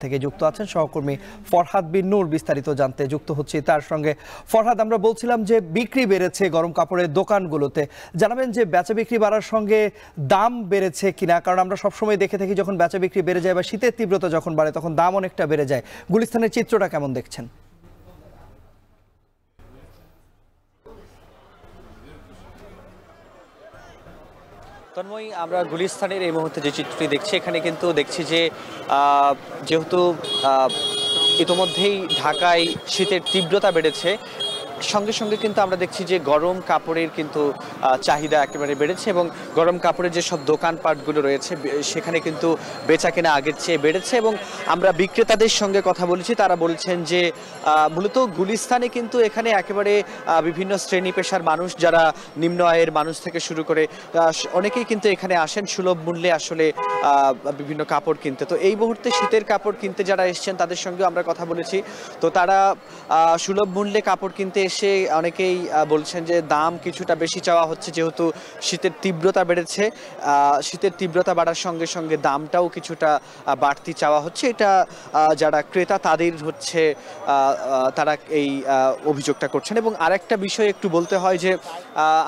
থেকে যুক্ত আছেন সহকর্মী ফরহাদ বিন নূর। বিস্তারিত জানতে যুক্ত হচ্ছি তার সঙ্গে। ফরহাদ, আমরা বলছিলাম যে বিক্রি বেড়েছে গরম কাপড়ের দোকানগুলোতে, জানাবেন যে বেচা বিক্রি বাড়ার সঙ্গে দাম বেড়েছে কিনা? কারণ আমরা সবসময় দেখে থাকি যখন বেচা বিক্রি বেড়ে যায় বা শীতের তীব্রতা যখন বাড়ে তখন দাম অনেকটা বেড়ে যায়। গুলিস্তানের চিত্রটা কেমন দেখছেন? তন্ময়, আমরা গুলিস্তানের এই মুহূর্তে যে চিত্রটি দেখছি, এখানে কিন্তু দেখছি যে যেহেতু ইতোমধ্যেই ঢাকায় শীতের তীব্রতা বেড়েছে, সঙ্গে সঙ্গে কিন্তু আমরা দেখছি যে গরম কাপড়ের কিন্তু চাহিদা একেবারে বেড়েছে এবং গরম কাপড়ের যেসব দোকানপাটগুলো রয়েছে সেখানে কিন্তু বেচা কেনা আগের চেয়ে বেড়েছে। এবং আমরা বিক্রেতাদের সঙ্গে কথা বলেছি, তারা বলছেন যে মূলত গুলিস্তানে কিন্তু এখানে একেবারে বিভিন্ন শ্রেণী পেশার মানুষ, যারা নিম্ন আয়ের মানুষ থেকে শুরু করে অনেকেই কিন্তু এখানে আসেন সুলভ মূল্যে আসলে বিভিন্ন কাপড় কিনতে। তো এই মুহূর্তে শীতের কাপড় কিনতে যারা এসছেন তাদের সঙ্গে আমরা কথা বলেছি। তো তারা সুলভ মূল্যে কাপড় কিনতে এসে অনেকেই বলছেন যে দাম কিছুটা বেশি চাওয়া হচ্ছে, যেহেতু শীতের তীব্রতা বেড়েছে। শীতের তীব্রতা বাড়ার সঙ্গে সঙ্গে দামটাও কিছুটা বাড়তি চাওয়া হচ্ছে। এটা যারা ক্রেতা তাদের হচ্ছে তারা এই অভিযোগটা করছেন। এবং আরেকটা বিষয় একটু বলতে হয় যে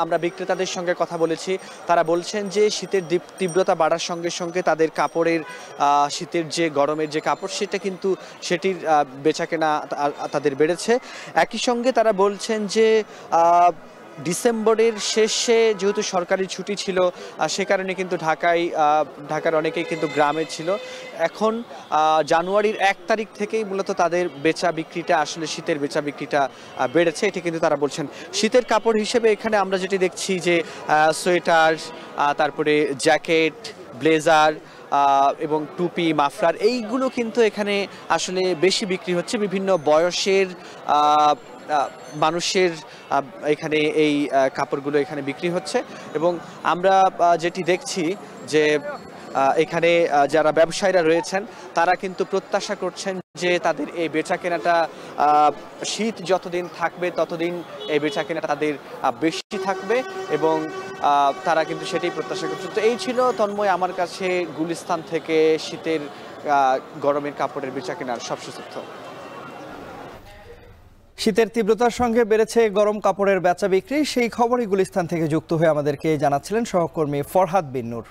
আমরা বিক্রেতাদের সঙ্গে কথা বলেছি, তারা বলছেন যে শীতের তীব্রতা বাড়ার সঙ্গে সঙ্গে তাদের কাপড়ের শীতের যে গরমের যে কাপড় সেটির বেচাকেনা তাদের বেড়েছে। একই সঙ্গে তারা বলছেন যে ডিসেম্বরের শেষে যেহেতু সরকারি ছুটি ছিল, সে কারণে কিন্তু ঢাকার অনেকেই কিন্তু গ্রামে ছিল। এখন জানুয়ারির 1 তারিখ থেকেই মূলত তাদের বেচা বিক্রিটা আসলে শীতের বেচা বিক্রিটা বেড়েছে, এটি কিন্তু তারা বলছেন। শীতের কাপড় হিসেবে এখানে আমরা যেটি দেখছি যে সোয়েটার, তারপরে জ্যাকেট, ব্লেজার এবং টুপি, মাফলার, এইগুলো কিন্তু এখানে আসলে বেশি বিক্রি হচ্ছে। বিভিন্ন বয়সের মানুষের এখানে এই কাপড়গুলো এখানে বিক্রি হচ্ছে। এবং আমরা যেটি দেখছি যে এখানে যারা ব্যবসায়ীরা রয়েছেন তারা কিন্তু প্রত্যাশা করছেন যে তাদের এই বেচা কেনাটা শীত যতদিন থাকবে ততদিন এই বেচা কেনাটা তাদের বেশি থাকবে এবং তারা কিন্তু সেটাই প্রত্যাশা করছেন। তো এই ছিল তন্ময় আমার কাছে গুলিস্তান থেকে শীতের গরমের কাপড়ের বেচা কেনার সবশেষ তথ্য। শীতের তীব্রতার সঙ্গে বেড়েছে গরম কাপড়ের বেচা বিক্রি, সেই খবরই গুলিস্তান থেকে যুক্ত হয়ে আমাদেরকে জানাচ্ছিলেন সহকর্মী ফরহাদ বিন নূর।